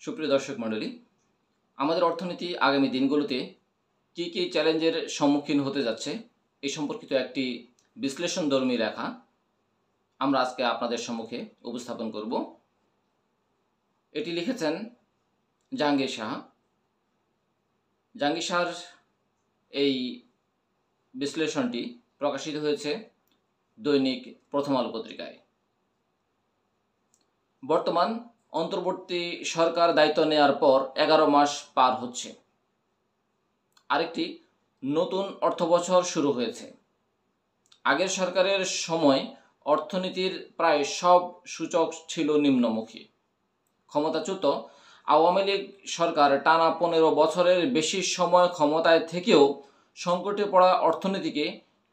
সুপ্রিয় দর্শক মণ্ডলী, আমাদের অর্থনীতি আগামী দিনগুলোতে কী কী চ্যালেঞ্জের সম্মুখীন হতে যাচ্ছে এই সম্পর্কিত একটি বিশ্লেষণধর্মী লেখা আমরা আজকে আপনাদের সম্মুখে উপস্থাপন করব। এটি লিখেছেন জাহাঙ্গীর শাহ। জাহাঙ্গীর শাহর এই বিশ্লেষণটি প্রকাশিত হয়েছে দৈনিক প্রথম আলো পত্রিকায়। বর্তমান অন্তর্বর্তী সরকার দায়িত্ব নেওয়ার পর 11 মাস পার হচ্ছে। আরেকটি নতুন অর্থবছর শুরু হয়েছে। আগের সরকারের সময় অর্থনীতির প্রায় সব সূচক ছিল নিম্নমুখী। ক্ষমতাচ্যুত আওয়ামী লীগ সরকার টানা 15 বছরের বেশি সময় ক্ষমতায় থেকেও সংকটে পড়া অর্থনীতিকে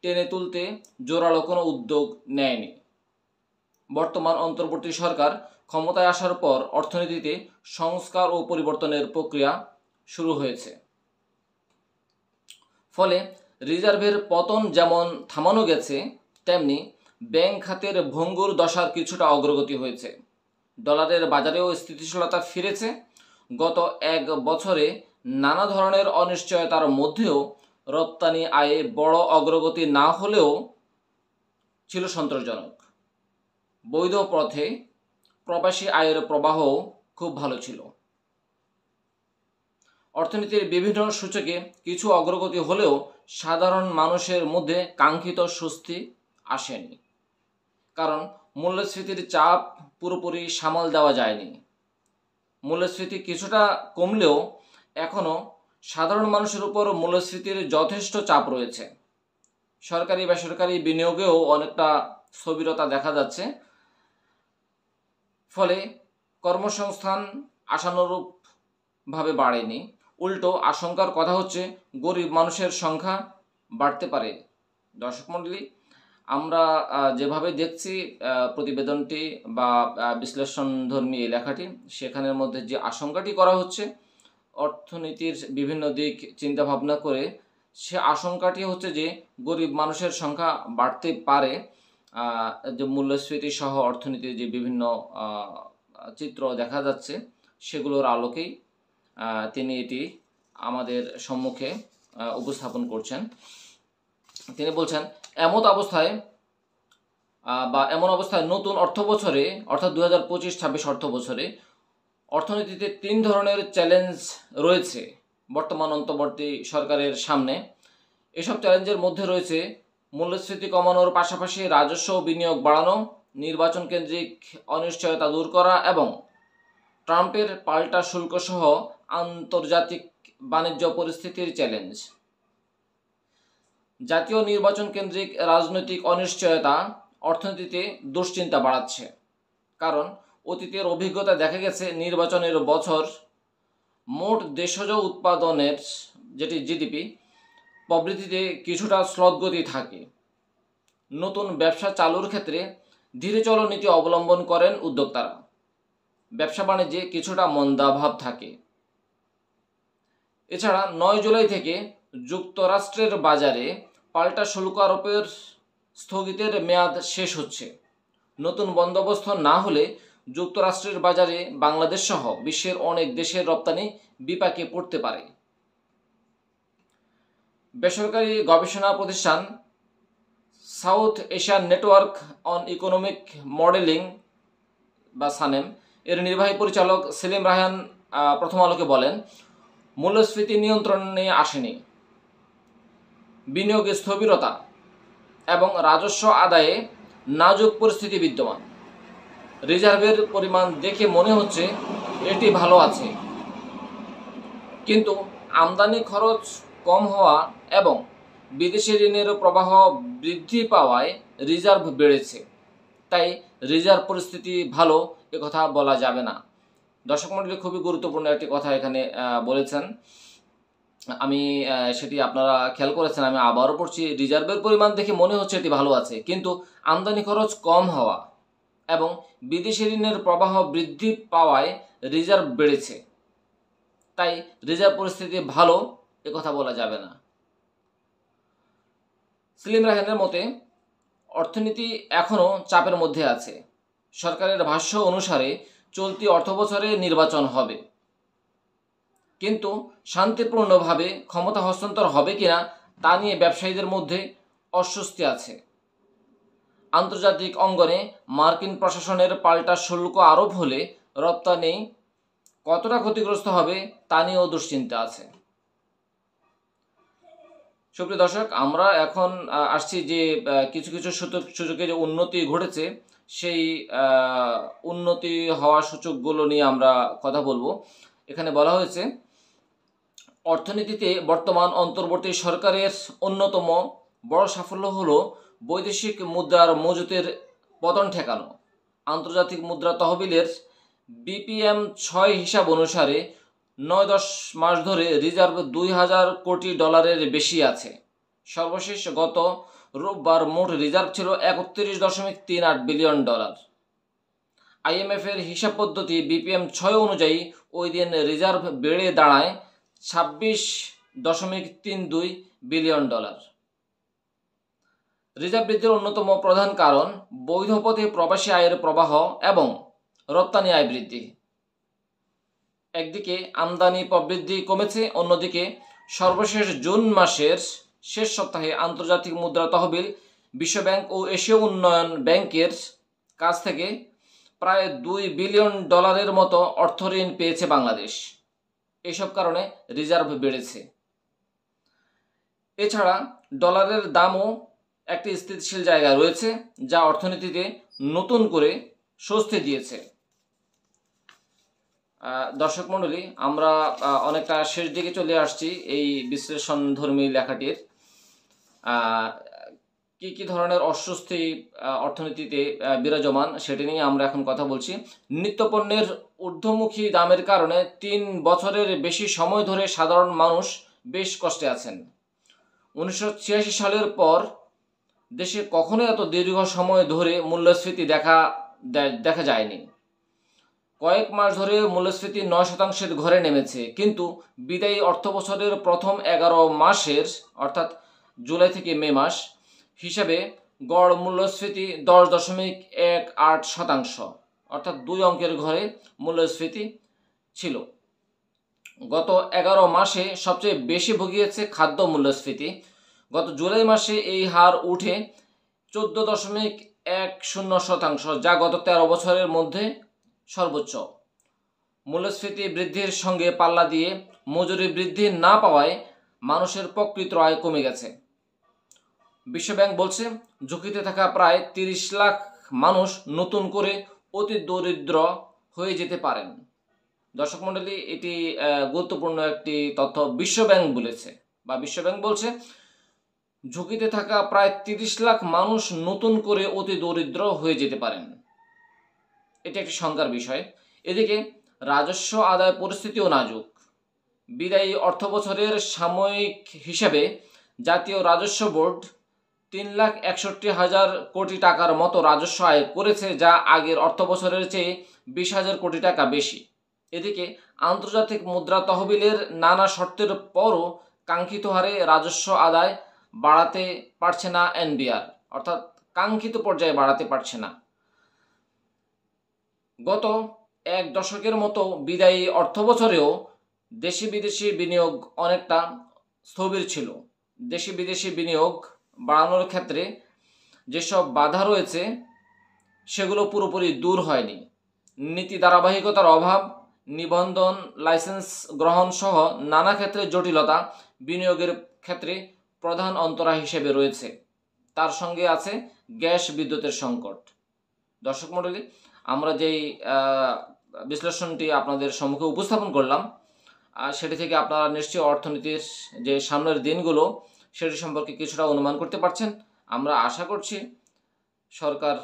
টেনে তুলতে জোরালো কোনো উদ্যোগ নেয়নি। বর্তমান অন্তর্বর্তী সরকার ক্ষমতায় আসার পর অর্থনীতিতে সংস্কার ও পরিবর্তনের প্রক্রিয়া শুরু হয়েছে। ফলে রিজার্ভের পতন যেমন থামানো গেছে, তেমনি ব্যাংক খাতের ভঙ্গুর দশার কিছুটা অগ্রগতি হয়েছে। ডলারের বাজারেও স্থিতিশীলতা ফিরেছে। গত এক বছরে নানা ধরনের অনিশ্চয়তার মধ্যেও রপ্তানি আয়ে বড় অগ্রগতি না হলেও ছিল সন্তোষজনক। বৈধ পথে প্রবাসী আয়ের প্রবাহও খুব ভালো ছিল। অর্থনীতির বিভিন্ন সূচকে কিছু অগ্রগতি হলেও সাধারণ মানুষের মধ্যে কাঙ্ক্ষিত স্বস্তি আসেনি। কারণ মূল্যস্ফীতির চাপ পুরোপুরি সামাল দেওয়া যায়নি। মূল্যস্ফীতি কিছুটা কমলেও এখনও সাধারণ মানুষের উপর মূল্যস্ফীতির যথেষ্ট চাপ রয়েছে। সরকারি বেসরকারি বিনিয়োগেও অনেকটা স্থবিরতা দেখা যাচ্ছে। ফলে কর্মসংস্থান আশানুরূপভাবে বাড়েনি। উল্টো আশঙ্কার কথা হচ্ছে গরিব মানুষের সংখ্যা বাড়তে পারে। দর্শক মণ্ডলী, আমরা যেভাবে দেখছি প্রতিবেদনটি বা বিশ্লেষণধর্মী এই লেখাটি, সেখানের মধ্যে যে আশঙ্কাটি করা হচ্ছে অর্থনীতির বিভিন্ন দিক চিন্তা ভাবনা করে, সে আশঙ্কাটি হচ্ছে যে গরিব মানুষের সংখ্যা বাড়তে পারে। যে মূল্যস্ফীতি সহ অর্থনীতির যে বিভিন্ন চিত্র দেখা যাচ্ছে সেগুলোর আলোকেই তিনি এটি আমাদের সম্মুখে উপস্থাপন করছেন। তিনি বলছেন, এমন অবস্থায় নতুন অর্থবছরে অর্থাৎ 2025-26 অর্থবছরে অর্থনীতিতে 3 ধরনের চ্যালেঞ্জ রয়েছে বর্তমান অন্তর্বর্তী সরকারের সামনে। এসব চ্যালেঞ্জের মধ্যে রয়েছে মূল্যস্ফীতি কমানোর পাশাপাশি রাজস্ব ও বিনিয়োগ বাড়ানো, নির্বাচন কেন্দ্রিক অনিশ্চয়তা দূর করা এবং ট্রাম্পের পাল্টা শুল্কসহ আন্তর্জাতিক বাণিজ্য পরিস্থিতির চ্যালেঞ্জ। জাতীয় নির্বাচন কেন্দ্রিক রাজনৈতিক অনিশ্চয়তা অর্থনীতিতে দুশ্চিন্তা বাড়াচ্ছে। কারণ অতীতের অভিজ্ঞতা দেখা গেছে নির্বাচনের বছর মোট দেশজ উৎপাদনের যেটি জিডিপি প্রবৃদ্ধিতে কিছুটা স্লথগতি থাকে। নতুন ব্যবসা চালুর ক্ষেত্রে ধীরে চলো নীতি অবলম্বন করেন উদ্যোক্তারা। ব্যবসা বাণিজ্যে কিছুটা মন্দাভাব থাকে। এছাড়া 9 জুলাই থেকে যুক্তরাষ্ট্রের বাজারে পাল্টা শুল্ক আরোপের স্থগিতের মেয়াদ শেষ হচ্ছে। নতুন বন্দোবস্ত না হলে যুক্তরাষ্ট্রের বাজারে বাংলাদেশ সহ বিশ্বের অনেক দেশের রপ্তানি বিপাকে পড়তে পারে। বেসরকারি গবেষণা প্রতিষ্ঠান south Asian network on economic modelling বা সানেম এর নির্বাহী পরিচালক সেলিম রায়হান প্রথম আলোকে বলেন, মূল্যস্ফীতি নিয়ন্ত্রণে আসেনি। বিনিয়োগে স্থবিরতা এবং রাজস্ব আদায়ে নাজুক পরিস্থিতি বিদ্যমান। রিজার্ভের পরিমাণ দেখে মনে হচ্ছে এটি ভালো আছে, কিন্তু আমদানি খরচ কম হওয়া এবং বিদেশি ঋণের প্রবাহ বৃদ্ধি পাওয়ায় রিজার্ভ বেড়েছে। তাই রিজার্ভ পরিস্থিতি ভালো একথা বলা যাবে না। দর্শক মণ্ডলী, খুবই গুরুত্বপূর্ণ একটি কথা এখানে বলেছেন। আমি সেটি আপনারা খেয়াল করেছেন, আমি আবারও পড়ছি। রিজার্ভের পরিমাণ দেখে মনে হচ্ছে এটি ভালো আছে, কিন্তু আমদানি খরচ কম হওয়া এবং বিদেশি ঋণের প্রবাহ বৃদ্ধি পাওয়ায় রিজার্ভ বেড়েছে। তাই রিজার্ভ পরিস্থিতি ভালো একথা বলা যাবে না। সেলিম রায়হানের মতে অর্থনীতি এখনও চাপের মধ্যে আছে। সরকারের ভাষ্য অনুসারে চলতি অর্থবছরে নির্বাচন হবে। কিন্তু শান্তিপূর্ণভাবে ক্ষমতা হস্তান্তর হবে কিনা তা নিয়ে ব্যবসায়ীদের মধ্যে অস্বস্তি আছে। আন্তর্জাতিক অঙ্গনে মার্কিন প্রশাসনের পাল্টা শুল্ক আরোপ হলে রপ্তানি কতটা ক্ষতিগ্রস্ত হবে তা নিয়েও দুশ্চিন্তা আছে। সুপ্রিয় দর্শক, আমরা এখন আসছি যে কিছু কিছু সূচকে যে উন্নতি ঘটেছে সেই উন্নতি হওয়া সূচকগুলো নিয়ে আমরা কথা বলবো। এখানে বলা হয়েছে, অর্থনীতিতে বর্তমান অন্তর্বর্তী সরকারের অন্যতম বড় সাফল্য হলো বৈদেশিক মুদ্রার মজুতের পতন ঠেকানো। আন্তর্জাতিক মুদ্রা তহবিলের BPM 6 হিসাব অনুসারে 9-10 মাস ধরে রিজার্ভ $2000 কোটি বেশি আছে। সর্বশেষ গত রোববার মোট রিজার্ভ ছিল $31.38 বিলিয়ন। IMF এর হিসাব পদ্ধতি BPM 6 অনুযায়ী ওই দিন রিজার্ভ বেড়ে দাঁড়ায় $26.32 বিলিয়ন। রিজার্ভ বৃদ্ধির অন্যতম প্রধান কারণ বৈধ পথে প্রবাসী আয়ের প্রবাহ এবং রপ্তানি আয় বৃদ্ধি। একদিকে আমদানি প্রবৃদ্ধি কমেছে, অন্যদিকে সর্বশেষ জুন মাসের শেষ সপ্তাহে আন্তর্জাতিক মুদ্রা তহবিল, বিশ্বব্যাংক ও এশীয় উন্নয়ন ব্যাংকের কাছ থেকে প্রায় $2 বিলিয়ন মতো অর্থ ঋণ পেয়েছে বাংলাদেশ। এসব কারণে রিজার্ভ বেড়েছে। এছাড়া ডলারের দামও একটি স্থিতিশীল জায়গায় রয়েছে, যা অর্থনীতিতে নতুন করে স্বস্তি দিয়েছে। দর্শক মণ্ডলী, আমরা অনেকটা শেষ দিকে চলে আসছি এই বিশ্লেষণধর্মী লেখাটির। কি কি ধরনের অস্বস্তি অর্থনীতিতে বিরাজমান সেটি নিয়ে আমরা এখন কথা বলছি। নিত্যপণ্যের ঊর্ধ্বমুখী দামের কারণে 3 বছরের বেশি সময় ধরে সাধারণ মানুষ বেশ কষ্টে আছেন। 1986 সালের পর দেশে কখনো এত দীর্ঘ সময় ধরে মূল্যস্ফীতি দেখা যায়নি। কয়েক মাস ধরে মূল্যস্ফীতি 9% ঘরে নেমেছে, কিন্তু বিদায়ী অর্থবছরের প্রথম 11 মাসের অর্থাৎ জুলাই থেকে মে মাস হিসাবে গড় মূল্যস্ফীতি 10.18%, অর্থাৎ 2 অঙ্কের ঘরে মূল্যস্ফীতি ছিল। গত 11 মাসে সবচেয়ে বেশি ভুগিয়েছে খাদ্য মূল্যস্ফীতি। গত জুলাই মাসে এই হার উঠে 14.10%, যা গত 13 বছরের মধ্যে সর্বোচ্চ। মূল্যস্ফীতি বৃদ্ধির সঙ্গে পাল্লা দিয়ে মজুরি বৃদ্ধি না পাওয়ায় মানুষের প্রকৃত আয় কমে গেছে। বিশ্বব্যাংক বলছে, ঝুঁকিতে থাকা প্রায় 30 লাখ মানুষ নতুন করে অতি দরিদ্র হয়ে যেতে পারেন। দর্শক মণ্ডলী, এটি গুরুত্বপূর্ণ একটি তথ্য বিশ্বব্যাংক বলেছে, বা বিশ্বব্যাংক বলছে ঝুঁকিতে থাকা প্রায় 30 লাখ মানুষ নতুন করে অতি দরিদ্র হয়ে যেতে পারেন। এটি একটি শঙ্কার বিষয়। এদিকে রাজস্ব আদায় পরিস্থিতিও নাজুক। বিদায়ী অর্থবছরের সাময়িক হিসাবে জাতীয় রাজস্ব বোর্ড 3,61,000 কোটি টাকার মতো রাজস্ব আয় করেছে, যা আগের অর্থবছরের চেয়ে 20,000 কোটি টাকা বেশি। এদিকে আন্তর্জাতিক মুদ্রা তহবিলের নানা শর্তের পরও কাঙ্ক্ষিত হারে রাজস্ব আদায় বাড়াতে পারছে না NBR, অর্থাৎ কাঙ্ক্ষিত পর্যায়ে বাড়াতে পারছে না। গত এক দশকের মতো বিদায়ী অর্থবছরেও দেশি বিদেশি বিনিয়োগ অনেকটা স্থবির ছিল। দেশি বিদেশি বিনিয়োগ বাড়ানোর ক্ষেত্রে যেসব বাধা রয়েছে সেগুলো পুরোপুরি দূর হয়নি। নীতি ধারাবাহিকতার অভাব, নিবন্ধন, লাইসেন্স গ্রহণ সহ নানা ক্ষেত্রে জটিলতা বিনিয়োগের ক্ষেত্রে প্রধান অন্তরা হিসেবে রয়েছে। তার সঙ্গে আছে গ্যাস বিদ্যুতের সংকট। দর্শক মণ্ডলী, আমরা যেই বিশ্লেষণটি আপনাদের সম্মুখে উপস্থাপন করলাম সেটি থেকে আপনারা নিশ্চয়ই অর্থনীতির যে সামনের দিনগুলো সেটি সম্পর্কে কিছুটা অনুমান করতে পারছেন। আমরা আশা করছি সরকার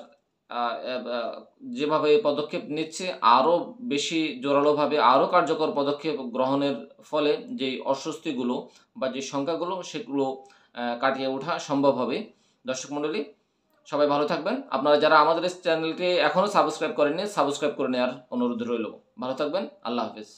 যেভাবে পদক্ষেপ নিচ্ছে আরও বেশি জোরালোভাবে আরও কার্যকর পদক্ষেপ গ্রহণের ফলে যেই অস্বস্তিগুলো বা যে সংখ্যাগুলো সেগুলো কাটিয়ে ওঠা সম্ভব হবে। দর্শক মণ্ডলী, সবাই ভালো থাকবেন। আপনারা যারা আমাদের চ্যানেলটি এখনও সাবস্ক্রাইব করেননি, সাবস্ক্রাইব করে নেওয়ার অনুরোধ রইল। ভালো থাকবেন। আল্লাহ হাফেজ।